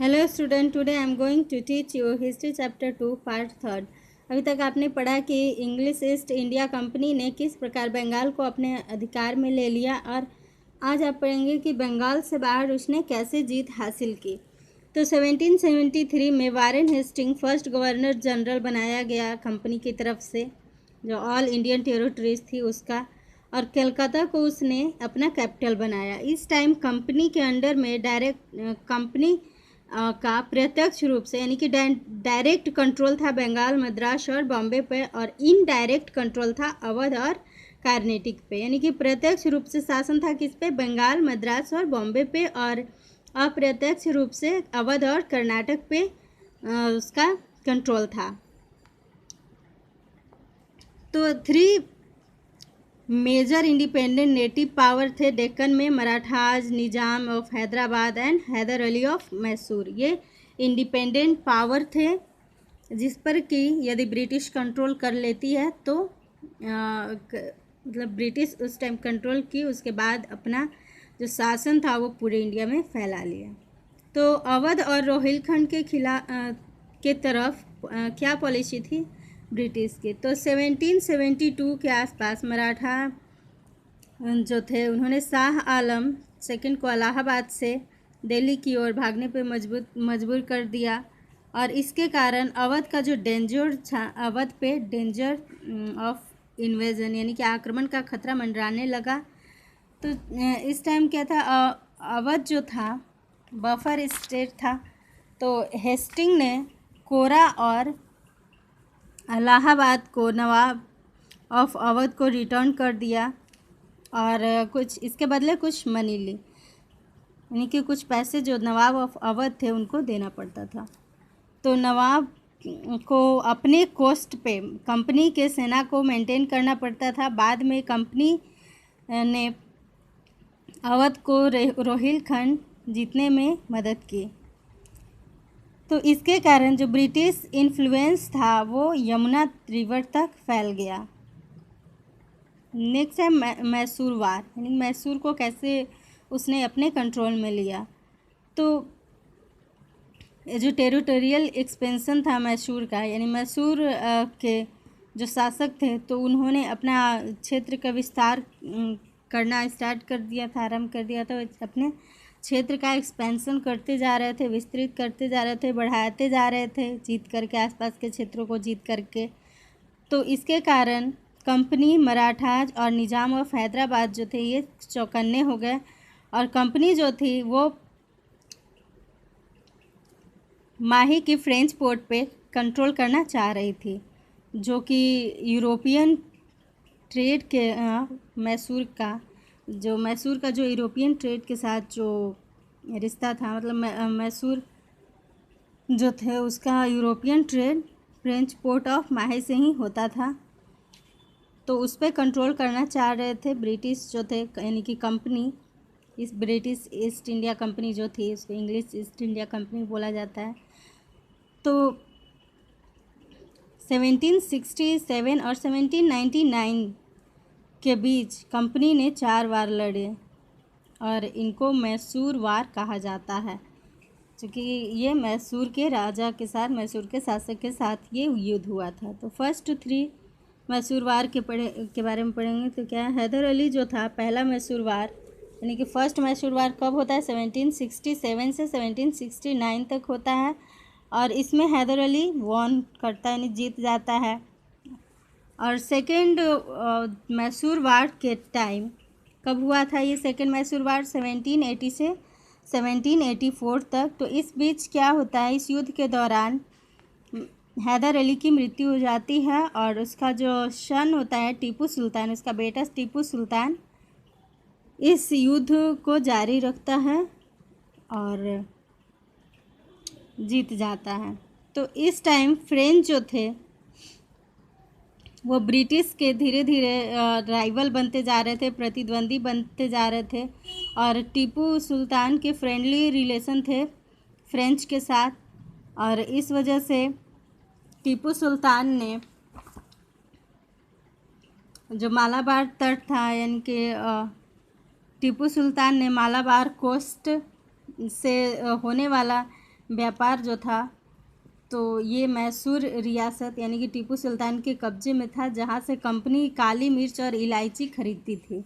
Hello student, today I am going to teach you history chapter 2 part 3। अभी तक आपने पढ़ा कि इंग्लिश ईस्ट इंडिया कंपनी ने किस प्रकार बंगाल को अपने अधिकार में ले लिया, और आज आप पढ़ेंगे कि बंगाल से बाहर उसने कैसे जीत हासिल की। तो 1773 में Warren Hasting first governor general बनाया गया कंपनी की तरफ से, जो ऑल इंडियन टेरिटरीज थी उसका, और कलकत्ता को उसने अपना कैपिटल बनाया। इस टाइम कंपनी के अंडर में कंपनी का प्रत्यक्ष रूप से यानी कि डायरेक्ट कंट्रोल था बंगाल, मद्रास और बॉम्बे पे, और इनडायरेक्ट कंट्रोल था अवध और कर्नाटक पे। यानी कि प्रत्यक्ष रूप से शासन था किस पे? बंगाल, मद्रास और बॉम्बे पे, और अप्रत्यक्ष रूप से अवध और कर्नाटक पे उसका कंट्रोल था। तो 3 मेजर इंडिपेंडेंट नेटिव पावर थे डेक्कन में: Marathas, Nizam of Hyderabad and Hyder Ali of Mysore. ये इंडिपेंडेंट पावर थे जिस पर कि यदि ब्रिटिश कंट्रोल कर लेती है तो मतलब ब्रिटिश उस टाइम कंट्रोल की, उसके बाद अपना जो शासन था वो पूरे इंडिया में फैला लिया। तो अवध और रोहिलखंड के खिलाफ के तरफ क्या पॉलिसी थी ब्रिटिश की? तो 1772 के आसपास मराठा जो थे उन्होंने शाह आलम सेकंड को इलाहाबाद से दिल्ली की ओर भागने पर मजबूर कर दिया, और इसके कारण अवध का जो डेंजर था, अवध पे डेंजर ऑफ इन्वेजन यानी कि आक्रमण का खतरा मंडराने लगा। तो इस टाइम क्या था, अवध जो था बफर स्टेट था। तो हेस्टिंग ने कोरा और इलाहाबाद को नवाब ऑफ अवध को रिटर्न कर दिया, और कुछ इसके बदले कुछ मनी ली, यानी कि कुछ पैसे जो नवाब ऑफ अवध थे उनको देना पड़ता था। तो नवाब को अपने कोस्ट पे कंपनी के सेना को मेंटेन करना पड़ता था। बाद में कंपनी ने अवध को रोहिलखंड जीतने में मदद की। तो इसके कारण जो ब्रिटिश इन्फ्लुएंस था वो यमुना रिवर तक फैल गया। नेक्स्ट है मैसूर वार, यानी मैसूर को कैसे उसने अपने कंट्रोल में लिया। तो जो टेरिटोरियल एक्सपेंशन था मैसूर का, यानी मैसूर के जो शासक थे तो उन्होंने अपना क्षेत्र का विस्तार करना स्टार्ट कर दिया था, आरम्भ कर दिया था। अपने क्षेत्र का एक्सपेंशन करते जा रहे थे, विस्तृत करते जा रहे थे, बढ़ाते जा रहे थे, जीत करके आसपास के क्षेत्रों को जीत करके। तो इसके कारण कंपनी, मराठाज और निजाम ऑफ हैदराबाद जो थे ये चौकन्ने हो गए, और कंपनी जो थी वो माही की फ्रेंच पोर्ट पे कंट्रोल करना चाह रही थी, जो कि यूरोपियन ट्रेड के मैसूर का जो यूरोपियन ट्रेड के साथ जो रिश्ता था, मतलब मैसूर जो थे उसका European trade French port of Mahe से ही होता था। तो उस पर कंट्रोल करना चाह रहे थे ब्रिटिश जो थे, यानी कि कंपनी। इस ब्रिटिश ईस्ट इंडिया कंपनी जो थी उसको इंग्लिश ईस्ट इंडिया कंपनी बोला जाता है। तो 1767 और 1799 के बीच कंपनी ने 4 वार लड़े, और इनको मैसूर वार कहा जाता है, क्योंकि ये मैसूर के राजा के साथ, मैसूर के शासक के साथ ये युद्ध हुआ था। तो फर्स्ट 3 मैसूर वार के बारे में पढ़ेंगे। तो क्या है, हैदर अली जो था पहला मैसूर वार, यानी कि फर्स्ट मैसूर वार कब होता है? 1767 से 1769 तक होता है, और इसमें हैदर अली वॉन करता है, यानी जीत जाता है। और सेकेंड मैसूर वार के टाइम कब हुआ था ये सेकेंड मैसूर वार? 1780 से 1784 तक। तो इस बीच क्या होता है, इस युद्ध के दौरान हैदर अली की मृत्यु हो जाती है, और उसका जो सन होता है टीपू सुल्तान, उसका बेटा टीपू सुल्तान इस युद्ध को जारी रखता है और जीत जाता है। तो इस टाइम फ्रेंच जो थे वो ब्रिटिश के धीरे धीरे राइवल बनते जा रहे थे, प्रतिद्वंदी बनते जा रहे थे, और टीपू सुल्तान के फ्रेंडली रिलेशन थे फ्रेंच के साथ, और इस वजह से टीपू सुल्तान ने जो मालाबार तट था, यानी कि टीपू सुल्तान ने मालाबार कोस्ट से होने वाला व्यापार जो था तो ये मैसूर रियासत यानी कि टीपू सुल्तान के कब्जे में था, जहाँ से कंपनी काली मिर्च और इलायची खरीदती थी।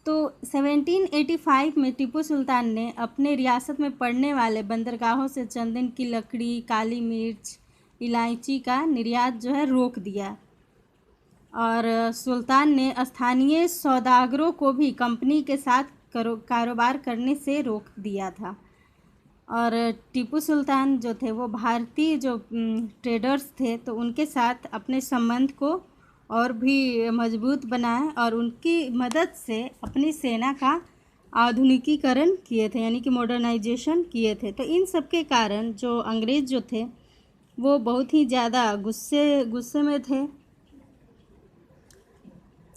तो 1785 में टीपू सुल्तान ने अपने रियासत में पड़ने वाले बंदरगाहों से चंदन की लकड़ी, काली मिर्च, इलायची का निर्यात जो है रोक दिया, और सुल्तान ने स्थानीय सौदागरों को भी कंपनी के साथ कारोबार करने से रोक दिया था। और टीपू सुल्तान जो थे वो भारतीय जो ट्रेडर्स थे तो उनके साथ अपने संबंध को और भी मजबूत बनाए और उनकी मदद से अपनी सेना का आधुनिकीकरण किए थे, यानी कि मॉडर्नाइजेशन किए थे। तो इन सब के कारण जो अंग्रेज़ जो थे वो बहुत ही ज़्यादा गुस्से में थे,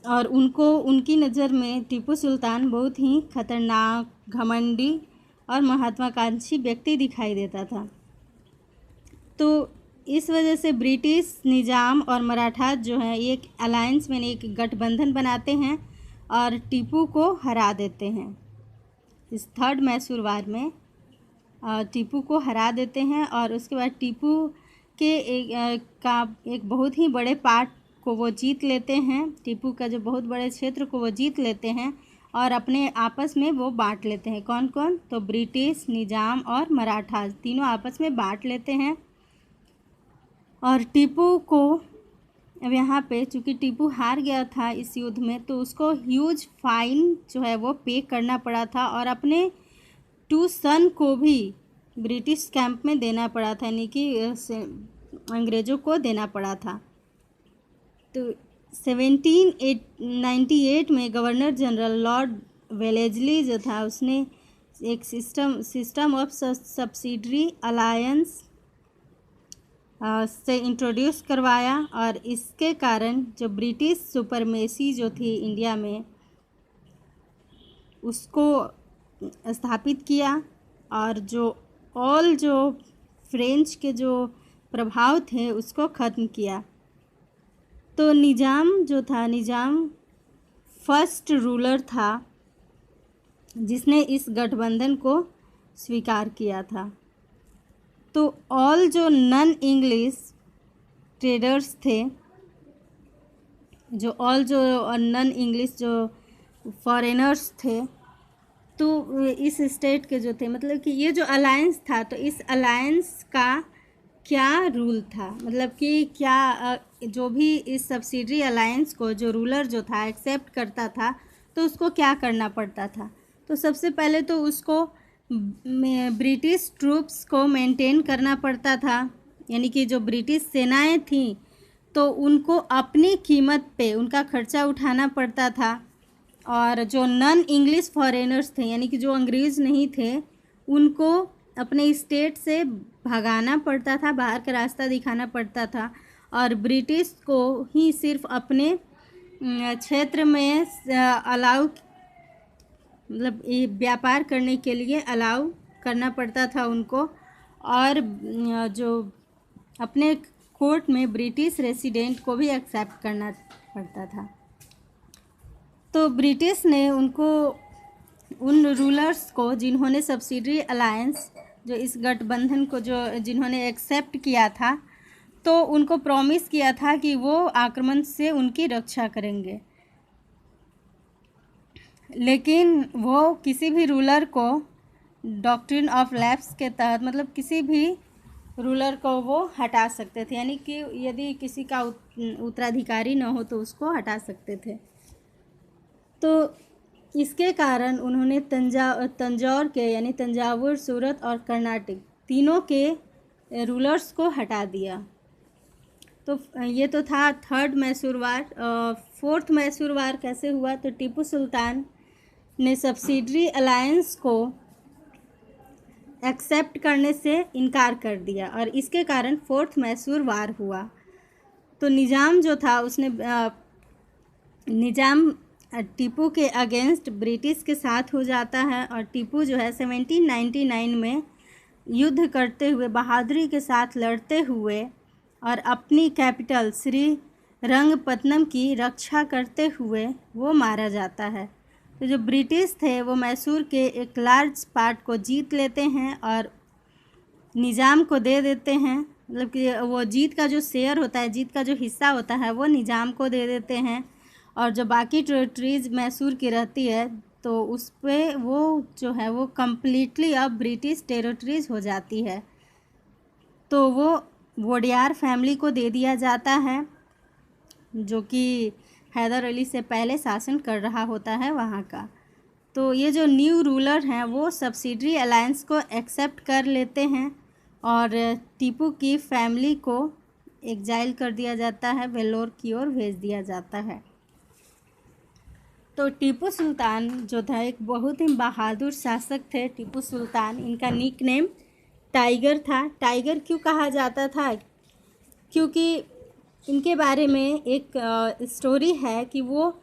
और उनकी नज़र में टीपू सुल्तान बहुत ही खतरनाक, घमंडी और महत्वाकांक्षी व्यक्ति दिखाई देता था। तो इस वजह से ब्रिटिश निज़ाम और मराठास जो है एक अलायंस में एक गठबंधन बनाते हैं और टीपू को हरा देते हैं। इस थर्ड मैसूर वार में टीपू को हरा देते हैं, और उसके बाद टीपू के एक बहुत ही बड़े पार्ट को वो जीत लेते हैं। टीपू का जो बहुत बड़े क्षेत्र को वो जीत लेते हैं और अपने आपस में वो बांट लेते हैं। कौन कौन? तो ब्रिटिश, निज़ाम और मराठा तीनों आपस में बांट लेते हैं। और टीपू को अब यहाँ पे चूँकि टीपू हार गया था इस युद्ध में, तो उसको ह्यूज फाइन जो है वो पे करना पड़ा था, और अपने 2 सन को भी ब्रिटिश कैंप में देना पड़ा था, यानी कि अंग्रेज़ों को देना पड़ा था। तो 1798 में गवर्नर जनरल लॉर्ड वेलेस्ली जो था उसने एक सिस्टम ऑफ सब्सिडरी अलायंस से इंट्रोड्यूस करवाया, और इसके कारण जो ब्रिटिश सुपरमेसी जो थी इंडिया में उसको स्थापित किया, और जो फ्रेंच के जो प्रभाव थे उसको ख़त्म किया। तो निज़ाम फर्स्ट रूलर था जिसने इस गठबंधन को स्वीकार किया था। तो ऑल जो नॉन इंग्लिश ट्रेडर्स थे, जो फॉरेनर्स थे, तो इस स्टेट के जो थे, मतलब कि ये जो अलायंस था, तो इस अलायंस का क्या रूल था, मतलब कि क्या जो भी इस सब्सिडरी अलायंस को जो रूलर जो था एक्सेप्ट करता था तो उसको क्या करना पड़ता था। तो सबसे पहले तो उसको ब्रिटिश ट्रूप्स को मेंटेन करना पड़ता था, यानी कि जो ब्रिटिश सेनाएं थीं तो उनको अपनी कीमत पे उनका खर्चा उठाना पड़ता था, और जो नॉन इंग्लिश फॉरेनर्स थे, यानी कि जो अंग्रेज़ नहीं थे, उनको अपने स्टेट से भगाना पड़ता था, बाहर का रास्ता दिखाना पड़ता था, और ब्रिटिश को ही सिर्फ अपने क्षेत्र में मतलब व्यापार करने के लिए अलाउ करना पड़ता था उनको, और जो अपने कोर्ट में ब्रिटिश रेसिडेंट को भी एक्सेप्ट करना पड़ता था। तो ब्रिटिश ने उन रूलर्स को जिन्होंने सब्सिडरी अलायंस जो इस गठबंधन को जिन्होंने एक्सेप्ट किया था, तो उनको प्रॉमिस किया था कि वो आक्रमण से उनकी रक्षा करेंगे, लेकिन वो किसी भी रूलर को डॉक्ट्रिन ऑफ लैप्स के तहत, मतलब किसी भी रूलर को वो हटा सकते थे, यानी कि यदि किसी का उत्तराधिकारी न हो तो उसको हटा सकते थे। तो इसके कारण उन्होंने तंजौर के, यानी तंजावुर, सूरत और कर्नाटक तीनों के रूलर्स को हटा दिया। तो ये तो था थर्ड मैसूर वार। फोर्थ मैसूर वार कैसे हुआ? तो टीपू सुल्तान ने सब्सिडरी अलायंस को एक्सेप्ट करने से इनकार कर दिया, और इसके कारण फोर्थ मैसूर वार हुआ। तो निज़ाम जो था उसने निज़ाम टीपू के अगेंस्ट ब्रिटिश के साथ हो जाता है, और टीपू जो है 1799 में युद्ध करते हुए, बहादुरी के साथ लड़ते हुए और अपनी कैपिटल श्रीरंगपत्तनम की रक्षा करते हुए वो मारा जाता है। तो जो ब्रिटिश थे वो मैसूर के एक लार्ज पार्ट को जीत लेते हैं, और निज़ाम को दे देते हैं, मतलब कि वो जीत का जो शेयर होता है, जीत का जो हिस्सा होता है वो निज़ाम को दे देते हैं, और जो बाकी टेरिटरीज़ मैसूर की रहती है तो उस पर वो जो है वो कम्प्लीटली अब ब्रिटिश टेरिटरीज़ हो जाती है। तो वो वोडियार फैमिली को दे दिया जाता है, जो कि हैदर अली से पहले शासन कर रहा होता है वहाँ का। तो ये जो न्यू रूलर हैं वो सब्सिडरी अलायंस को एक्सेप्ट कर लेते हैं और टीपू की फैमिली को एग्जाइल कर दिया जाता है, वेल्लोर की ओर भेज दिया जाता है। तो टीपू सुल्तान जो था एक बहुत ही बहादुर शासक थे। टीपू सुल्तान, इनका निक नेम टाइगर था। टाइगर क्यों कहा जाता था? क्योंकि इनके बारे में एक स्टोरी है कि वो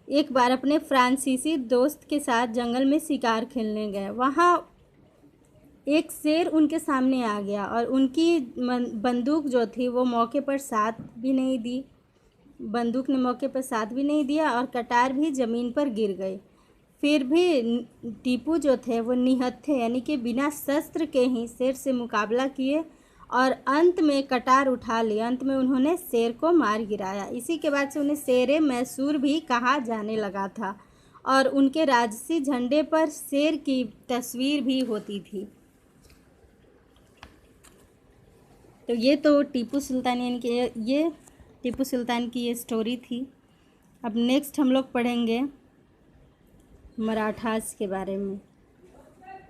एक बार अपने फ्रांसीसी दोस्त के साथ जंगल में शिकार खेलने गए। वहाँ एक शेर उनके सामने आ गया और उनकी बंदूक जो थी वो मौके पर साथ भी नहीं दी, बंदूक ने मौके पर साथ भी नहीं दिया और कटार भी ज़मीन पर गिर गई। फिर भी टीपू जो थे वो निहत्थे, यानी कि बिना शस्त्र के ही शेर से मुकाबला किए और अंत में कटार उठा ली। अंत में उन्होंने शेर को मार गिराया। इसी के बाद से उन्हें शेरे मैसूर भी कहा जाने लगा था और उनके राजसी झंडे पर शेर की तस्वीर भी होती थी। तो ये तो टीपू सुल्तान, यानी कि ये टीपू सुल्तान की ये स्टोरी थी। अब नेक्स्ट हम लोग पढ़ेंगे मराठास के बारे में।